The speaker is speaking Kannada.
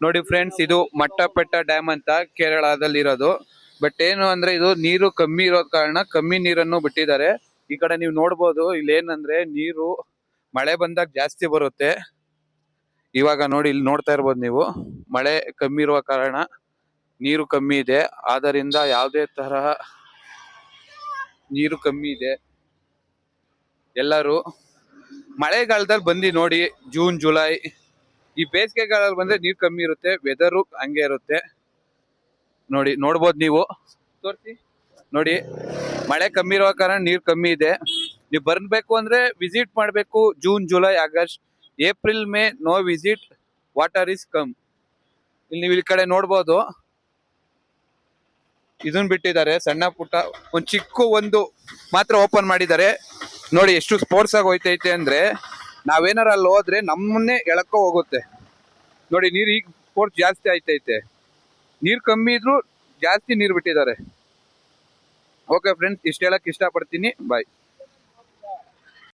ನೋಡಿ ಫ್ರೆಂಡ್ಸ್, ಇದು ಮಟ್ಟಪೆಟ್ಟ ಡ್ಯಾಮ್ ಅಂತ ಕೇರಳದಲ್ಲಿರೋದು. ಬಟ್ ಏನು ಅಂದ್ರೆ ಇದು ನೀರು ಕಮ್ಮಿ ಇರೋ ಕಾರಣ ಕಮ್ಮಿ ನೀರನ್ನು ಬಿಟ್ಟಿದ್ದಾರೆ. ಈ ಕಡೆ ನೀವು ನೋಡ್ಬೋದು, ಇಲ್ಲಿ ಏನಂದ್ರೆ ನೀರು ಮಳೆ ಬಂದಾಗ ಜಾಸ್ತಿ ಬರುತ್ತೆ. ಇವಾಗ ನೋಡಿ, ಇಲ್ಲಿ ನೋಡ್ತಾ ಇರ್ಬೋದು ನೀವು, ಮಳೆ ಕಮ್ಮಿ ಇರುವ ಕಾರಣ ನೀರು ಕಮ್ಮಿ ಇದೆ. ಆದ್ದರಿಂದ ಯಾವುದೇ ತರಹ ನೀರು ಕಮ್ಮಿ ಇದೆ. ಎಲ್ಲರೂ ಮಳೆಗಾಲದಲ್ಲಿ ಬಂದು ನೋಡಿ, ಜೂನ್ ಜುಲೈ. ಈ ಬೇಸಿಗೆಗಾಲದಲ್ಲಿ ಬಂದ್ರೆ ನೀರು ಕಮ್ಮಿ ಇರುತ್ತೆ, ವೆದರು ಹಂಗೆ ಇರುತ್ತೆ. ನೋಡ್ಬೋದು ನೀವು, ತೋರಿಸಿ ನೋಡಿ, ಮಳೆ ಕಮ್ಮಿ ಇರೋ ಕಾರಣ ನೀರು ಕಮ್ಮಿ ಇದೆ. ನೀವು ಬರ್ಬೇಕು ಅಂದ್ರೆ ವಿಸಿಟ್ ಮಾಡಬೇಕು June July August. April May no visit, water is come. ಇಲ್ಲಿ ನೀವು ಈ ಕಡೆ ನೋಡ್ಬೋದು, ಇದನ್ ಬಿಟ್ಟಿದ್ದಾರೆ ಸಣ್ಣ ಪುಟ್ಟ, ಒಂದು ಚಿಕ್ಕ ಒಂದು ಮಾತ್ರ ಓಪನ್ ಮಾಡಿದ್ದಾರೆ. ನೋಡಿ ಎಷ್ಟು ಸ್ಪೋರ್ಟ್ಸ್ ಆಗಿ ಹೋಯ್ತೈತೆ ಅಂದ್ರೆ, ನಾವೇನಾರ ಅಲ್ಲಿ ಹೋದ್ರೆ ನಮ್ಮನ್ನೇ ಎಳಕೋ ಹೋಗುತ್ತೆ. ನೋಡಿ ನೀರು ಈಗ ಸ್ಪೋರ್ಟ್ಸ್ ಜಾಸ್ತಿ ಆಯ್ತೈತೆ, ನೀರು ಕಮ್ಮಿ ಇದ್ರು ಜಾಸ್ತಿ ನೀರು ಬಿಟ್ಟಿದ್ದಾರೆ. ಓಕೆ ಫ್ರೆಂಡ್ಸ್, ಇಷ್ಟ ಹೇಳಕ್ ಇಷ್ಟಪಡ್ತೀನಿ. ಬಾಯ್.